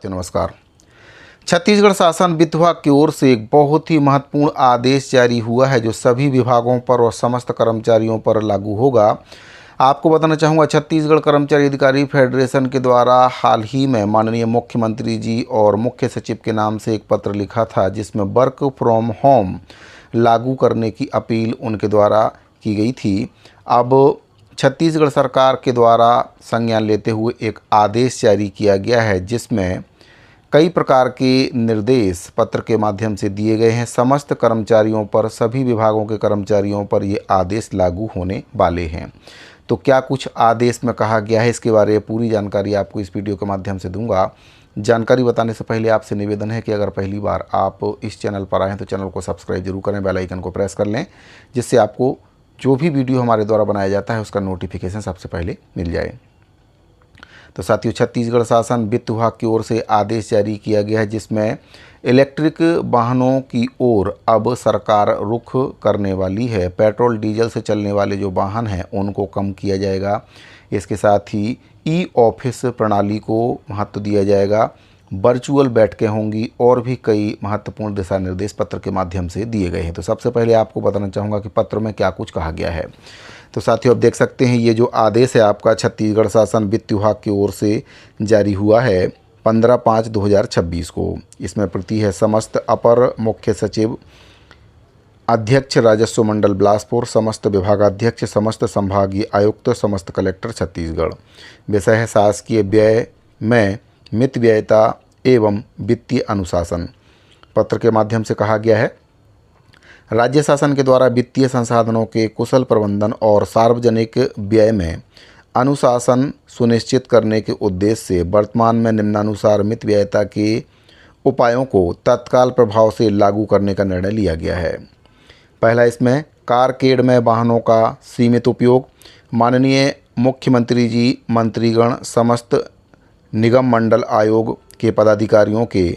जी नमस्कार। छत्तीसगढ़ शासन वित्त विभाग की ओर से एक बहुत ही महत्वपूर्ण आदेश जारी हुआ है जो सभी विभागों पर और समस्त कर्मचारियों पर लागू होगा। आपको बताना चाहूँगा, छत्तीसगढ़ कर्मचारी अधिकारी फेडरेशन के द्वारा हाल ही में माननीय मुख्यमंत्री जी और मुख्य सचिव के नाम से एक पत्र लिखा था जिसमें वर्क फ्रॉम होम लागू करने की अपील उनके द्वारा की गई थी। अब छत्तीसगढ़ सरकार के द्वारा संज्ञान लेते हुए एक आदेश जारी किया गया है जिसमें कई प्रकार के निर्देश पत्र के माध्यम से दिए गए हैं। समस्त कर्मचारियों पर, सभी विभागों के कर्मचारियों पर ये आदेश लागू होने वाले हैं। तो क्या कुछ आदेश में कहा गया है, इसके बारे में पूरी जानकारी आपको इस वीडियो के माध्यम से दूंगा। जानकारी बताने से पहले आपसे निवेदन है कि अगर पहली बार आप इस चैनल पर आए हैं तो चैनल को सब्सक्राइब जरूर करें, बेल आइकन को प्रेस कर लें, जिससे आपको जो भी वीडियो हमारे द्वारा बनाया जाता है उसका नोटिफिकेशन सबसे पहले मिल जाए। तो साथियों, छत्तीसगढ़ शासन वित्त विभाग की ओर से आदेश जारी किया गया है जिसमें इलेक्ट्रिक वाहनों की ओर अब सरकार रुख करने वाली है। पेट्रोल डीजल से चलने वाले जो वाहन हैं उनको कम किया जाएगा। इसके साथ ही ई ऑफिस प्रणाली को महत्व दिया जाएगा, वर्चुअल बैठकें होंगी और भी कई महत्वपूर्ण दिशा निर्देश पत्र के माध्यम से दिए गए हैं। तो सबसे पहले आपको बताना चाहूँगा कि पत्र में क्या कुछ कहा गया है। तो साथियों, आप देख सकते हैं ये जो आदेश है आपका छत्तीसगढ़ शासन वित्त विभाग की ओर से जारी हुआ है 15/5/2026 को। इसमें प्रति है समस्त अपर मुख्य सचिव, अध्यक्ष राजस्व मंडल बिलासपुर, समस्त विभागाध्यक्ष, समस्त संभागीय आयुक्त, समस्त कलेक्टर छत्तीसगढ़। विषय है शासकीय व्यय में मितव्ययिता एवं वित्तीय अनुशासन। पत्र के माध्यम से कहा गया है, राज्य शासन के द्वारा वित्तीय संसाधनों के कुशल प्रबंधन और सार्वजनिक व्यय में अनुशासन सुनिश्चित करने के उद्देश्य से वर्तमान में निम्नानुसार मितव्ययिता के उपायों को तत्काल प्रभाव से लागू करने का निर्णय लिया गया है। पहला, इसमें कारकेड में वाहनों का सीमित उपयोग। माननीय मुख्यमंत्री जी, मंत्रीगण, समस्त निगम मंडल आयोग के पदाधिकारियों के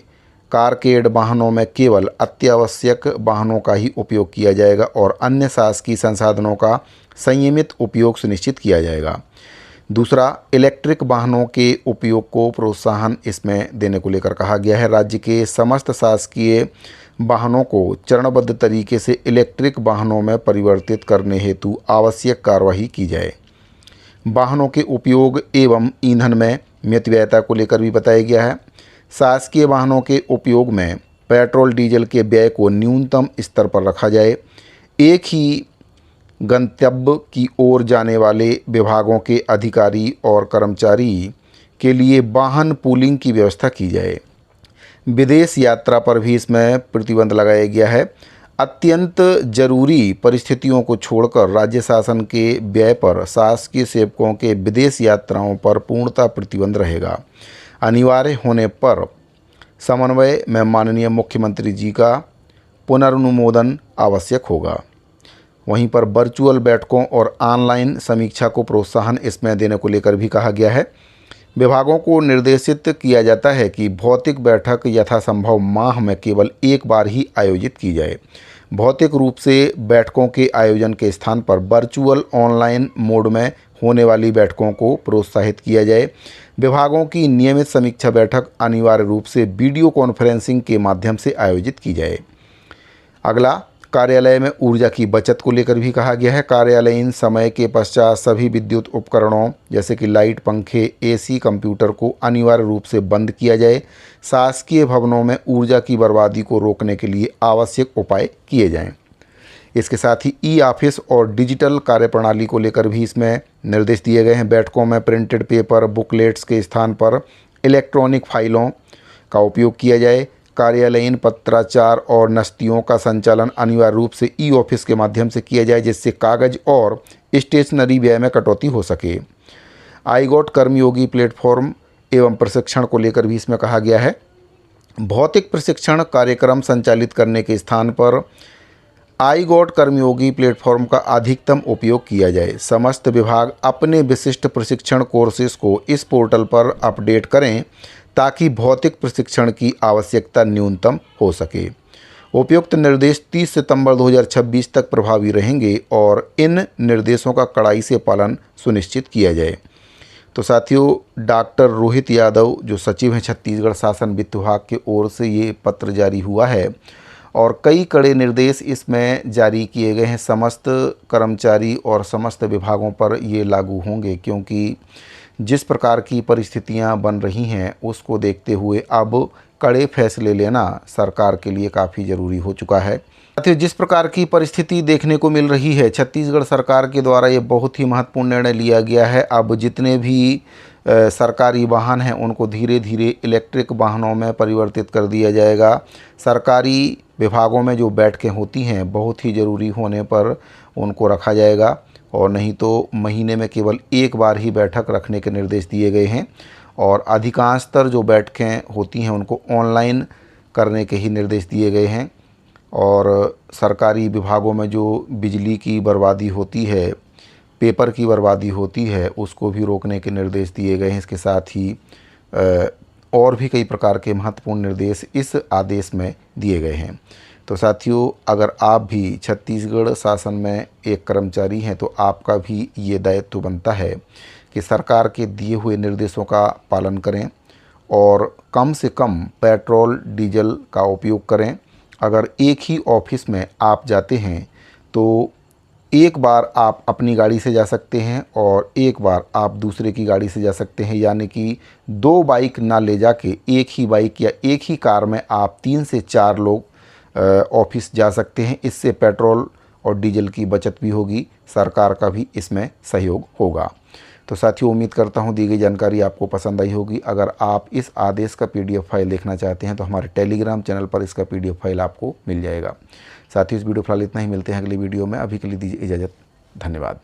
कारकेड वाहनों में केवल अत्यावश्यक वाहनों का ही उपयोग किया जाएगा और अन्य शासकीय संसाधनों का संयमित उपयोग सुनिश्चित किया जाएगा। दूसरा, इलेक्ट्रिक वाहनों के उपयोग को प्रोत्साहन इसमें देने को लेकर कहा गया है। राज्य के समस्त शासकीय वाहनों को चरणबद्ध तरीके से इलेक्ट्रिक वाहनों में परिवर्तित करने हेतु आवश्यक कार्यवाही की जाए। वाहनों के उपयोग एवं ईंधन में मितव्ययिता को लेकर भी बताया गया है। शासकीय वाहनों के उपयोग में पेट्रोल डीजल के व्यय को न्यूनतम स्तर पर रखा जाए। एक ही गंतव्य की ओर जाने वाले विभागों के अधिकारी और कर्मचारी के लिए वाहन पूलिंग की व्यवस्था की जाए। विदेश यात्रा पर भी इसमें प्रतिबंध लगाया गया है। अत्यंत जरूरी परिस्थितियों को छोड़कर राज्य शासन के व्यय पर शासकीय सेवकों के विदेश यात्राओं पर पूर्णतः प्रतिबंध रहेगा। अनिवार्य होने पर समन्वय में माननीय मुख्यमंत्री जी का पुनर्नुमोदन आवश्यक होगा। वहीं पर वर्चुअल बैठकों और ऑनलाइन समीक्षा को प्रोत्साहन इसमें देने को लेकर भी कहा गया है। विभागों को निर्देशित किया जाता है कि भौतिक बैठक यथासंभव माह में केवल एक बार ही आयोजित की जाए। भौतिक रूप से बैठकों के आयोजन के स्थान पर वर्चुअल ऑनलाइन मोड में होने वाली बैठकों को प्रोत्साहित किया जाए। विभागों की नियमित समीक्षा बैठक अनिवार्य रूप से वीडियो कॉन्फ्रेंसिंग के माध्यम से आयोजित की जाए। अगला, कार्यालय में ऊर्जा की बचत को लेकर भी कहा गया है। कार्यालयीन समय के पश्चात सभी विद्युत उपकरणों जैसे कि लाइट, पंखे, एसी, कंप्यूटर को अनिवार्य रूप से बंद किया जाए। शासकीय भवनों में ऊर्जा की बर्बादी को रोकने के लिए आवश्यक उपाय किए जाएं। इसके साथ ही ई ऑफिस और डिजिटल कार्यप्रणाली को लेकर भी इसमें निर्देश दिए गए हैं। बैठकों में प्रिंटेड पेपर, बुकलेट्स के स्थान पर इलेक्ट्रॉनिक फाइलों का उपयोग किया जाए। कार्यालयीन पत्राचार और नस्तियों का संचालन अनिवार्य रूप से ई ऑफिस के माध्यम से किया जाए जिससे कागज और स्टेशनरी व्यय में कटौती हो सके। आईगॉट कर्मयोगी प्लेटफॉर्म एवं प्रशिक्षण को लेकर भी इसमें कहा गया है। भौतिक प्रशिक्षण कार्यक्रम संचालित करने के स्थान पर आईगॉट कर्मयोगी प्लेटफॉर्म का अधिकतम उपयोग किया जाए। समस्त विभाग अपने विशिष्ट प्रशिक्षण कोर्सेज को इस पोर्टल पर अपडेट करें ताकि भौतिक प्रशिक्षण की आवश्यकता न्यूनतम हो सके। उपयुक्त निर्देश 30 सितंबर 2026 तक प्रभावी रहेंगे और इन निर्देशों का कड़ाई से पालन सुनिश्चित किया जाए। तो साथियों, डॉक्टर रोहित यादव जो सचिव हैं छत्तीसगढ़ शासन वित्त विभाग की ओर से ये पत्र जारी हुआ है और कई कड़े निर्देश इसमें जारी किए गए हैं। समस्त कर्मचारी और समस्त विभागों पर ये लागू होंगे, क्योंकि जिस प्रकार की परिस्थितियां बन रही हैं उसको देखते हुए अब कड़े फैसले लेना सरकार के लिए काफ़ी ज़रूरी हो चुका है। साथियों, जिस प्रकार की परिस्थिति देखने को मिल रही है, छत्तीसगढ़ सरकार के द्वारा ये बहुत ही महत्वपूर्ण निर्णय लिया गया है। अब जितने भी सरकारी वाहन हैं उनको धीरे धीरे इलेक्ट्रिक वाहनों में परिवर्तित कर दिया जाएगा। सरकारी विभागों में जो बैठकें होती हैं बहुत ही ज़रूरी होने पर उनको रखा जाएगा, और नहीं तो महीने में केवल एक बार ही बैठक रखने के निर्देश दिए गए हैं। और अधिकांशतर जो बैठकें होती हैं उनको ऑनलाइन करने के ही निर्देश दिए गए हैं। और सरकारी विभागों में जो बिजली की बर्बादी होती है, पेपर की बर्बादी होती है, उसको भी रोकने के निर्देश दिए गए हैं। इसके साथ ही और भी कई प्रकार के महत्वपूर्ण निर्देश इस आदेश में दिए गए हैं। तो साथियों, अगर आप भी छत्तीसगढ़ शासन में एक कर्मचारी हैं तो आपका भी ये दायित्व बनता है कि सरकार के दिए हुए निर्देशों का पालन करें और कम से कम पेट्रोल डीजल का उपयोग करें। अगर एक ही ऑफिस में आप जाते हैं तो एक बार आप अपनी गाड़ी से जा सकते हैं और एक बार आप दूसरे की गाड़ी से जा सकते हैं, यानी कि 2 बाइक ना ले जाके एक ही बाइक या एक ही कार में आप 3 से 4 लोग ऑफिस जा सकते हैं। इससे पेट्रोल और डीजल की बचत भी होगी, सरकार का भी इसमें सहयोग होगा। तो साथियों, उम्मीद करता हूँ दी गई जानकारी आपको पसंद आई होगी। अगर आप इस आदेश का PDF फाइल देखना चाहते हैं तो हमारे टेलीग्राम चैनल पर इसका PDF फाइल आपको मिल जाएगा। साथियों, इस वीडियो फिलहाल इतना ही, मिलते हैं अगली वीडियो में। अभी के लिए दीजिए इजाज़त, धन्यवाद।